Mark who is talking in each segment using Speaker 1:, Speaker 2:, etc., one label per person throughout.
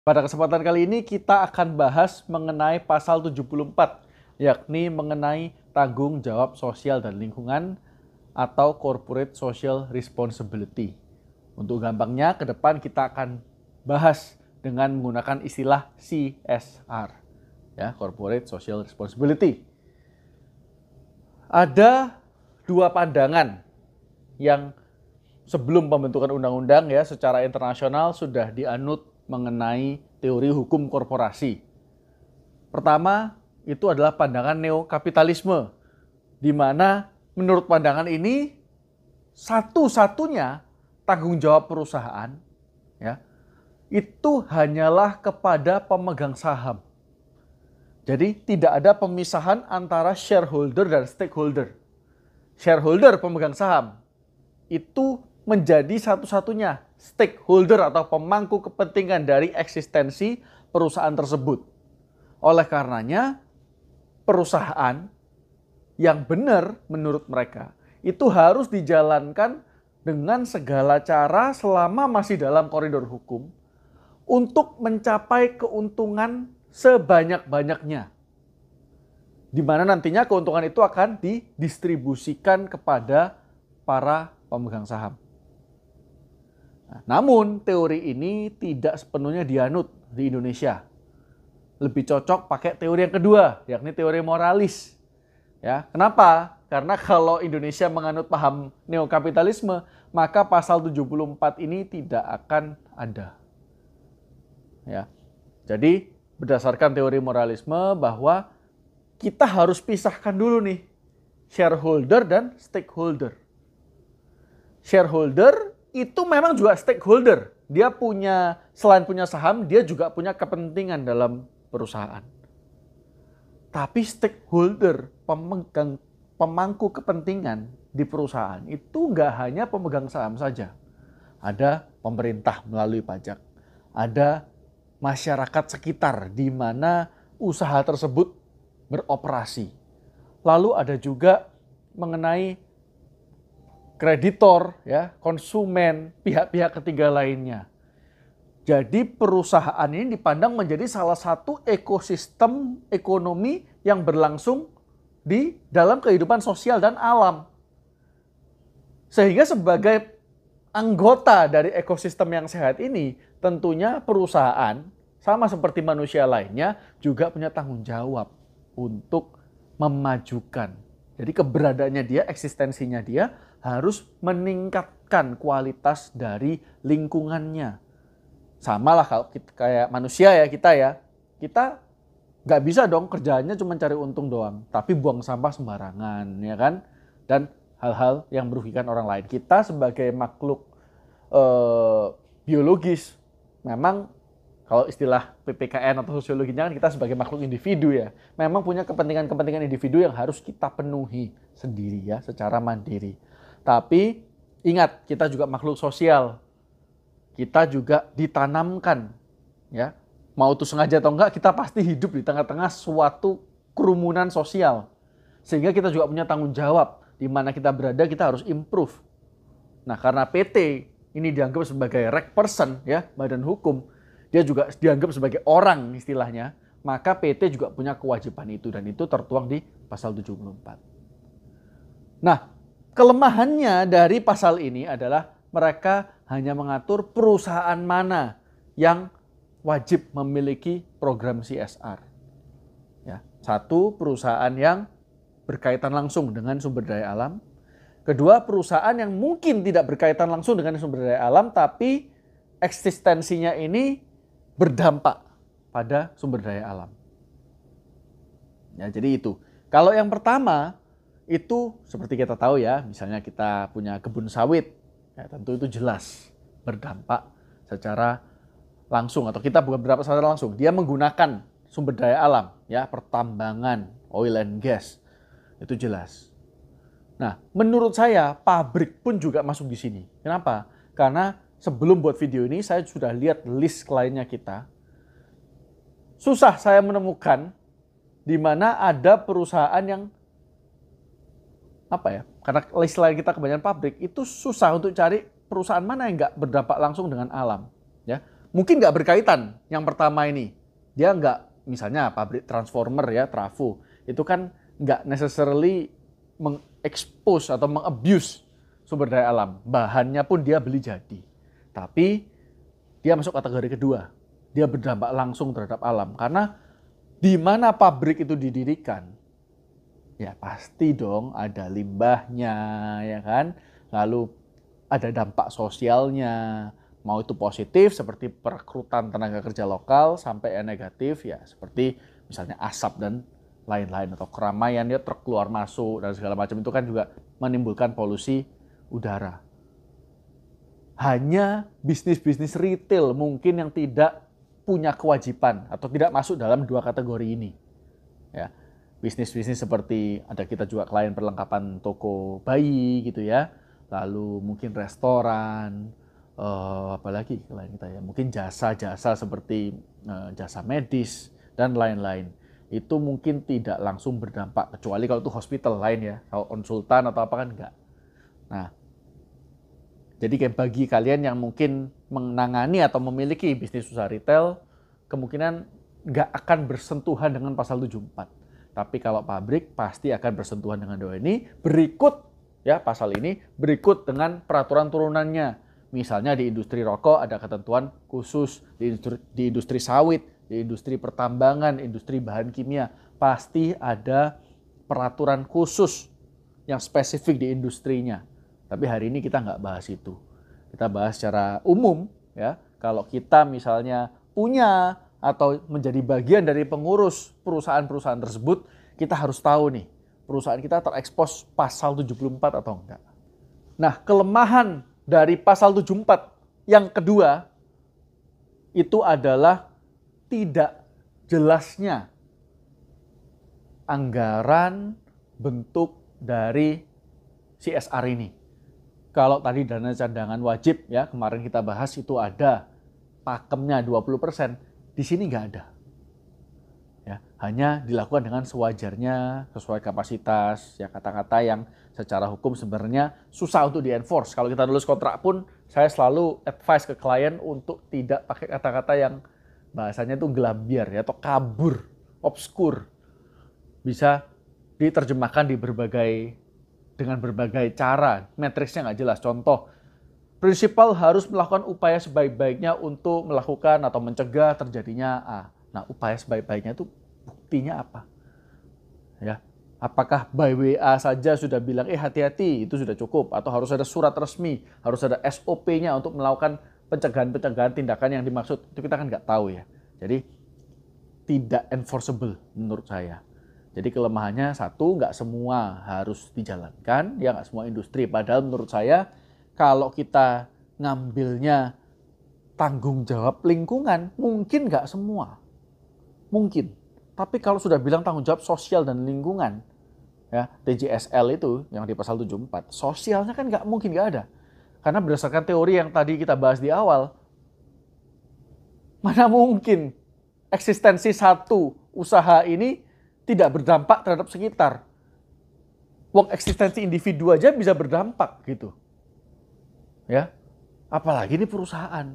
Speaker 1: Pada kesempatan kali ini kita akan bahas mengenai pasal 74, yakni mengenai tanggung jawab sosial dan lingkungan atau Corporate Social Responsibility. Untuk gampangnya, ke depan kita akan bahas dengan menggunakan istilah CSR, ya, Corporate Social Responsibility. Ada dua pandangan yang sebelum pembentukan undang-undang ya secara internasional sudah dianut mengenai teori hukum korporasi. Pertama, itu adalah pandangan neokapitalisme, di mana menurut pandangan ini satu-satunya tanggung jawab perusahaan ya itu hanyalah kepada pemegang saham. Jadi tidak ada pemisahan antara shareholder dan stakeholder. Shareholder pemegang saham itu menjadi satu-satunya stakeholder atau pemangku kepentingan dari eksistensi perusahaan tersebut. Oleh karenanya, perusahaan yang benar menurut mereka itu harus dijalankan dengan segala cara selama masih dalam koridor hukum untuk mencapai keuntungan sebanyak-banyaknya. Di mana nantinya keuntungan itu akan didistribusikan kepada para pemegang saham. Namun teori ini tidak sepenuhnya dianut di Indonesia. Lebih cocok pakai teori yang kedua, yakni teori moralis. Ya, kenapa? Karena kalau Indonesia menganut paham neokapitalisme, maka pasal 74 ini tidak akan ada. Ya. Jadi, berdasarkan teori moralisme bahwa kita harus pisahkan dulu nih shareholder dan stakeholder. Shareholder itu memang juga stakeholder. Dia punya, selain punya saham, dia juga punya kepentingan dalam perusahaan. Tapi stakeholder, pemangku kepentingan di perusahaan itu nggak hanya pemegang saham saja. Ada pemerintah melalui pajak, ada masyarakat sekitar di mana usaha tersebut beroperasi. Lalu ada juga mengenai kreditor, ya, konsumen, pihak-pihak ketiga lainnya. Jadi perusahaan ini dipandang menjadi salah satu ekosistem ekonomi yang berlangsung di dalam kehidupan sosial dan alam. Sehingga sebagai anggota dari ekosistem yang sehat ini, tentunya perusahaan sama seperti manusia lainnya juga punya tanggung jawab untuk memajukan. Jadi keberadaannya dia, eksistensinya dia harus meningkatkan kualitas dari lingkungannya. Sama lah kalau kita, kayak manusia ya, kita nggak bisa dong kerjaannya cuma cari untung doang, tapi buang sampah sembarangan, ya kan? Dan hal-hal yang merugikan orang lain. Kita sebagai makhluk biologis, memang kalau istilah PPKN atau sosiologinya kan kita sebagai makhluk individu ya, memang punya kepentingan-kepentingan individu yang harus kita penuhi sendiri ya, secara mandiri. Tapi ingat, kita juga makhluk sosial. Kita juga ditanamkan ya, mau itu sengaja atau enggak, kita pasti hidup di tengah-tengah suatu kerumunan sosial. Sehingga kita juga punya tanggung jawab di mana kita berada, kita harus improve. Nah, karena PT ini dianggap sebagai reg person ya, badan hukum, dia juga dianggap sebagai orang istilahnya, maka PT juga punya kewajiban itu dan itu tertuang di pasal 74. Nah, kelemahannya dari pasal ini adalah mereka hanya mengatur perusahaan mana yang wajib memiliki program CSR. Ya, satu, perusahaan yang berkaitan langsung dengan sumber daya alam. Kedua, perusahaan yang mungkin tidak berkaitan langsung dengan sumber daya alam, tapi eksistensinya ini berdampak pada sumber daya alam. Ya, jadi itu. Kalau yang pertama, itu seperti kita tahu ya, misalnya kita punya kebun sawit, ya, tentu itu jelas berdampak secara langsung, atau kita bukan berdampak secara langsung, dia menggunakan sumber daya alam, ya, pertambangan, oil and gas, itu jelas. Nah, menurut saya pabrik pun juga masuk di sini. Kenapa? Karena sebelum buat video ini saya sudah lihat list kliennya kita. Susah saya menemukan di mana ada perusahaan yang karena list klien kita kebanyakan pabrik, itu susah untuk cari perusahaan mana yang nggak berdampak langsung dengan alam. Ya, Mungkin nggak berkaitan yang pertama ini. Dia nggak, misalnya pabrik transformer ya, trafo. Itu kan nggak necessarily mengekspos atau mengabuse sumber daya alam. Bahannya pun dia beli jadi. Tapi dia masuk kategori kedua. Dia berdampak langsung terhadap alam. Karena di mana pabrik itu didirikan, ya pasti dong ada limbahnya, ya kan? Lalu ada dampak sosialnya. Mau itu positif seperti perekrutan tenaga kerja lokal, sampai yang negatif ya seperti misalnya asap dan lain-lain, atau keramaian ya, truk keluar masuk dan segala macam, itu kan juga menimbulkan polusi udara. Hanya bisnis-bisnis retail mungkin yang tidak punya kewajiban atau tidak masuk dalam dua kategori ini. Ya, bisnis-bisnis seperti ada kita juga klien perlengkapan toko bayi gitu ya, lalu mungkin restoran, apalagi klien kita ya, mungkin jasa-jasa seperti jasa medis dan lain-lain. Itu mungkin tidak langsung berdampak, kecuali kalau itu hospital lain ya, kalau konsultan atau apa kan enggak. Nah, jadi kayak bagi kalian yang mungkin menangani atau memiliki bisnis usaha retail, kemungkinan nggak akan bersentuhan dengan pasal 74. Tapi kalau pabrik pasti akan bersentuhan dengan DO ini. Berikut ya pasal ini, berikut dengan peraturan turunannya. Misalnya di industri rokok ada ketentuan khusus, di industri sawit, di industri pertambangan, industri bahan kimia, pasti ada peraturan khusus yang spesifik di industrinya. Tapi hari ini kita nggak bahas itu. Kita bahas secara umum ya. Kalau kita misalnya punya atau menjadi bagian dari pengurus perusahaan-perusahaan tersebut, kita harus tahu nih, perusahaan kita terekspos pasal 74 atau enggak. Nah, kelemahan dari pasal 74 yang kedua itu adalah tidak jelasnya anggaran bentuk dari CSR ini. Kalau tadi dana cadangan wajib ya, kemarin kita bahas itu ada pakemnya 20%, di sini nggak ada. Ya, hanya dilakukan dengan sewajarnya, sesuai kapasitas, ya kata-kata yang secara hukum sebenarnya susah untuk di-enforce. Kalau kita nulis kontrak pun, saya selalu advise ke klien untuk tidak pakai kata-kata yang bahasanya itu gelambiar ya, atau kabur, obskur. Bisa diterjemahkan di dengan berbagai cara, matriksnya nggak jelas. Contoh, prinsipal harus melakukan upaya sebaik-baiknya untuk melakukan atau mencegah terjadinya A. Nah, upaya sebaik-baiknya itu buktinya apa? Ya, apakah by WA saja sudah bilang, hati-hati, itu sudah cukup? Atau harus ada surat resmi, harus ada SOP-nya untuk melakukan pencegahan-pencegahan tindakan yang dimaksud? Itu kita kan nggak tahu ya. Jadi, tidak enforceable menurut saya. Jadi kelemahannya satu, nggak semua harus dijalankan, ya nggak semua industri. Padahal menurut saya kalau kita ngambilnya tanggung jawab lingkungan, mungkin nggak semua. Mungkin. Tapi kalau sudah bilang tanggung jawab sosial dan lingkungan, ya TJSL itu yang di pasal 74, sosialnya kan nggak mungkin nggak ada. Karena berdasarkan teori yang tadi kita bahas di awal, mana mungkin eksistensi satu usaha ini tidak berdampak terhadap sekitar. Wong eksistensi individu aja bisa berdampak gitu. Ya. Apalagi ini perusahaan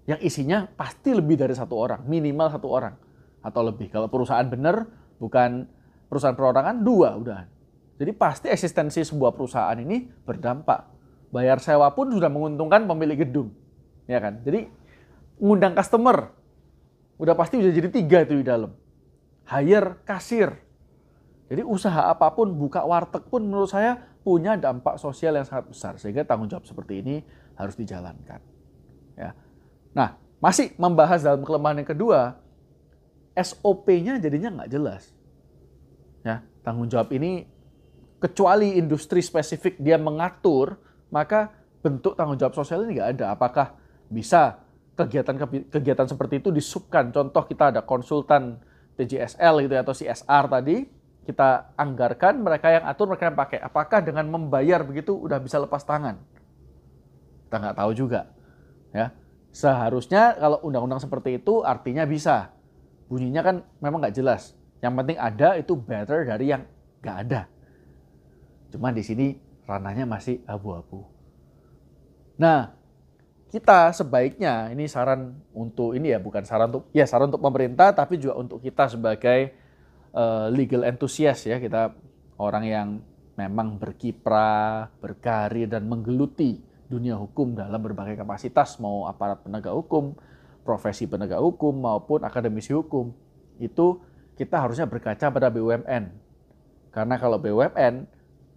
Speaker 1: yang isinya pasti lebih dari satu orang, minimal satu orang atau lebih. Kalau perusahaan benar, bukan perusahaan perorangan, dua udah. Jadi pasti eksistensi sebuah perusahaan ini berdampak. Bayar sewa pun sudah menguntungkan pemilik gedung. Ya kan? Jadi ngundang customer, udah pasti udah jadi 3 itu di dalam. Hire kasir. Jadi usaha apapun, buka warteg pun menurut saya punya dampak sosial yang sangat besar. Sehingga tanggung jawab seperti ini harus dijalankan. Ya. Nah, masih membahas dalam kelemahan yang kedua, SOP-nya jadinya nggak jelas. Ya, tanggung jawab ini kecuali industri spesifik dia mengatur, maka bentuk tanggung jawab sosial ini nggak ada. Apakah bisa kegiatan seperti itu disubkan? Contoh kita ada konsultan TJSL gitu atau CSR tadi, kita anggarkan, mereka yang atur, mereka yang pakai. Apakah dengan membayar begitu udah bisa lepas tangan? Kita nggak tahu juga. Ya, seharusnya kalau undang-undang seperti itu artinya bisa. Bunyinya kan memang nggak jelas. Yang penting ada itu better dari yang nggak ada. Cuma di sini ranahnya masih abu-abu. Nah, kita sebaiknya, ini saran untuk ini ya, bukan saran untuk pemerintah, tapi juga untuk kita sebagai legal enthusiast ya, kita orang yang memang berkiprah, berkarir dan menggeluti dunia hukum dalam berbagai kapasitas, mau aparat penegak hukum, profesi penegak hukum maupun akademisi hukum. Itu kita harusnya berkaca pada BUMN. Karena kalau BUMN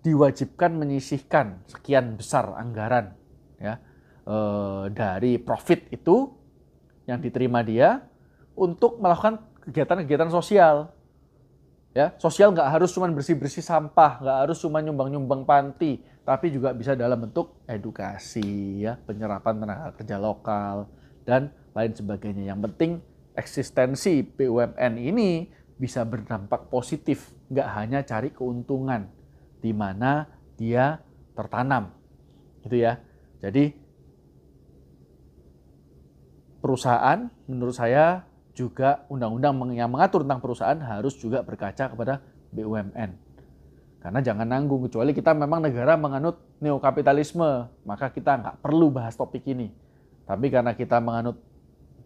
Speaker 1: diwajibkan menyisihkan sekian besar anggaran ya dari profit itu yang diterima dia untuk melakukan kegiatan-kegiatan sosial. Ya, sosial nggak harus cuma bersih-bersih sampah, nggak harus cuma nyumbang-nyumbang panti, tapi juga bisa dalam bentuk edukasi, ya, penyerapan tenaga kerja lokal dan lain sebagainya. Yang penting eksistensi BUMN ini bisa berdampak positif, nggak hanya cari keuntungan di mana dia tertanam, gitu ya. Jadi perusahaan menurut saya juga undang-undang yang mengatur tentang perusahaan harus juga berkaca kepada BUMN. Karena jangan nanggung, kecuali kita memang negara menganut neokapitalisme, maka kita nggak perlu bahas topik ini. Tapi karena kita menganut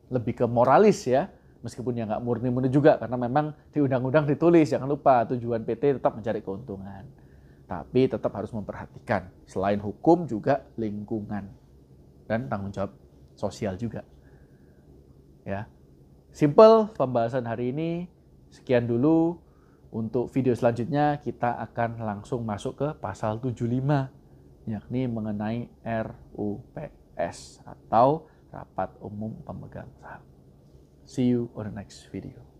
Speaker 1: lebih ke moralis ya, meskipun ya nggak murni-murni juga, karena memang di undang-undang ditulis, jangan lupa tujuan PT tetap mencari keuntungan. Tapi tetap harus memperhatikan, selain hukum juga lingkungan dan tanggung jawab sosial juga. Ya, simple pembahasan hari ini. Sekian dulu. Untuk video selanjutnya kita akan langsung masuk ke pasal 75, yakni mengenai RUPS atau Rapat Umum Pemegang Saham. See you on the next video.